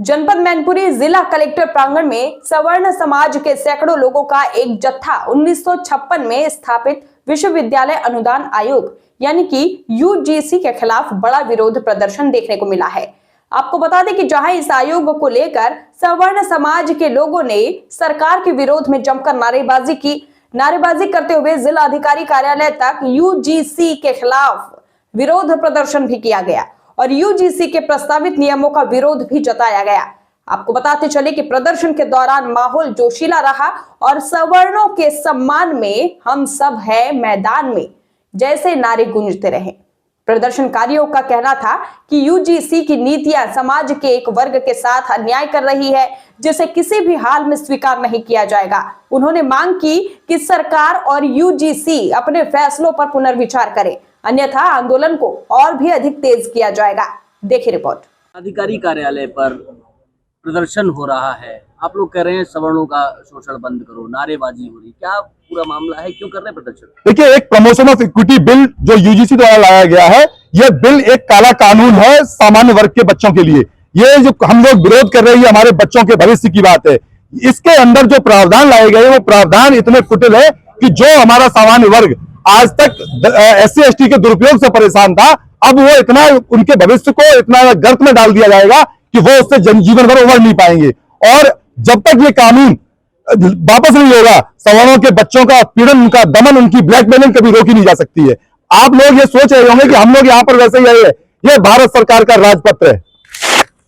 जनपद मैनपुरी जिला कलेक्टर प्रांगण में सवर्ण समाज के सैकड़ों लोगों का एक जत्था 1956 में स्थापित विश्वविद्यालय अनुदान आयोग यानी कि यूजीसी के खिलाफ बड़ा विरोध प्रदर्शन देखने को मिला है। आपको बता दें कि जहां इस आयोग को लेकर सवर्ण समाज के लोगों ने सरकार के विरोध में जमकर नारेबाजी करते हुए जिला अधिकारी कार्यालय तक यूजीसी के खिलाफ विरोध प्रदर्शन भी किया गया और यूजीसी के प्रस्तावित नियमों का विरोध भी जताया गया। आपको बताते चले कि प्रदर्शन के दौरान माहौल जोशीला रहा और सवर्णों के सम्मान में हम सब है मैदान में जैसे नारे गूंजते रहे। प्रदर्शनकारियों का कहना था कि यूजीसी की नीतियां समाज के एक वर्ग के साथ अन्याय कर रही है, जिसे किसी भी हाल में स्वीकार नहीं किया जाएगा। उन्होंने मांग की कि सरकार और यूजीसी अपने फैसलों पर पुनर्विचार करे, अन्यथा आंदोलन को और भी अधिक तेज किया जाएगा। देखिए रिपोर्ट। अधिकारी कार्यालय पर प्रदर्शन हो रहा है, आप लोग कह रहे हैं सवर्णों का शोषण बंद करो, नारेबाजी हो रही, क्या पूरा मामला है, क्यों कर रहे हैं प्रदर्शन? देखिए, एक प्रमोशन ऑफ इक्विटी बिल जो यूजीसी द्वारा लाया गया है, यह बिल एक काला कानून है सामान्य वर्ग के बच्चों के लिए। ये जो हम लोग विरोध कर रहे हैं, हमारे बच्चों के भविष्य की बात है। इसके अंदर जो प्रावधान लाए गए वो प्रावधान इतने कुटिल है कि जो हमारा सामान्य वर्ग आज तक SC/ST के दुरुपयोग से परेशान था, अब वो इतना उनके भविष्य को इतना गर्त में डाल दिया जाएगा कि वो उससे जीवन भर उबर नहीं पाएंगे। और जब तक ये कानून वापस नहीं होगा, सवर्णों के बच्चों का पीड़न, उनका दमन, उनकी ब्लैकमेलिंग कभी रोकी नहीं जा सकती है। आप लोग ये सोच रहे होंगे कि हम लोग यहाँ पर वैसे ही आए हैं। ये भारत सरकार का राजपत्र है,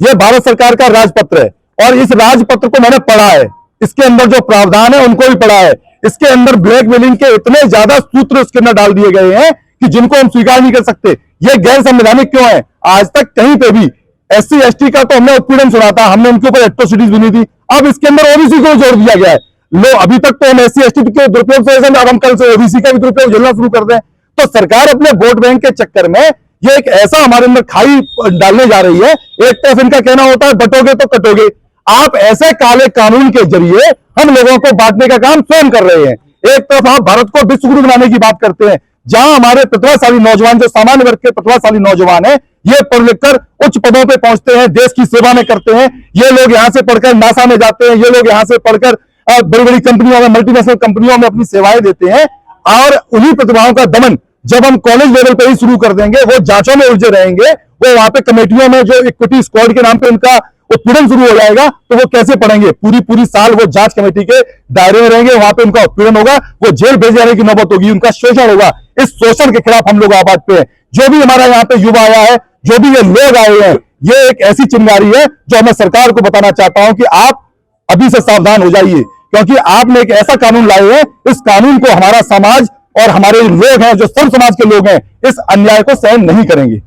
ये भारत सरकार का राजपत्र है और इस राजपत्र को मैंने पढ़ा है। इसके अंदर जो प्रावधान है उनको भी पढ़ा है। इसके अंदर ब्लैकमेलिंग के इतने ज्यादा सूत्र उसके अंदर डाल दिए गए हैं कि जिनको हम स्वीकार नहीं कर सकते। ये गैर संवैधानिक क्यों है? आज तक कहीं पे भी SC/ST का तो हमने उत्पीड़न सुना था, हमने उनके ऊपर एट्रोसिटीज बनी थी। अब इसके अंदर ओबीसी को जोड़ दिया गया है। लो, अभी तक तो हम SC/ST के दुरुपयोग से, अब हम कल से ओबीसी का भी दुरुपयोग झेलना शुरू कर दें। तो सरकार अपने वोट बैंक के चक्कर में ये एक ऐसा हमारे अंदर खाई डालने जा रही है। एक तरफ इनका कहना होता है बटोगे तो कटोगे। आप ऐसे काले कानून के जरिए हम लोगों को बांटने का काम स्वयं कर रहे हैं। एक तरफ आप भारत को विश्व गुरु बनाने की बात करते हैं, जहां हमारे प्रतिभाशाली नौजवान, जो सामान्य वर्ग के प्रतिभाशाली नौजवान है, ये पढ़ लिखकर उच्च पदों पे पहुंचते हैं, देश की सेवा में करते हैं। ये लोग यहां से पढ़कर नासा में जाते हैं, ये लोग यहां से पढ़कर बड़ी बड़ी कंपनियों में, मल्टीनेशनल कंपनियों में अपनी सेवाएं देते हैं। और उन्हीं प्रतिभाओं का दमन जब हम कॉलेज लेवल पे ही शुरू कर देंगे, वो जांचों में उलझे रहेंगे, वो वहां पे कमेटियों में जो इक्विटी स्क्वाड के नाम पे उनका उत्पीड़न शुरू हो जाएगा, तो वो कैसे पढ़ेंगे? पूरी साल वो जांच कमेटी के दायरे में रहेंगे, वहां पे उनका उत्पीड़न होगा, वो जेल भेजे जाने की नौबत होगी, उनका शोषण होगा। इस शोषण के खिलाफ हम लोग आवाज पे हैं। जो भी हमारा यहाँ पे युवा आया है, जो भी ये लोग आए हैं, ये एक ऐसी चिंगारी है जो मैं सरकार को बताना चाहता हूं कि आप अभी से सावधान हो जाइए, क्योंकि आपने एक ऐसा कानून लाए हैं, इस कानून को हमारा समाज और हमारे लोग हैं, जो सर्व समाज के लोग हैं, इस अन्याय को सहन नहीं करेंगे।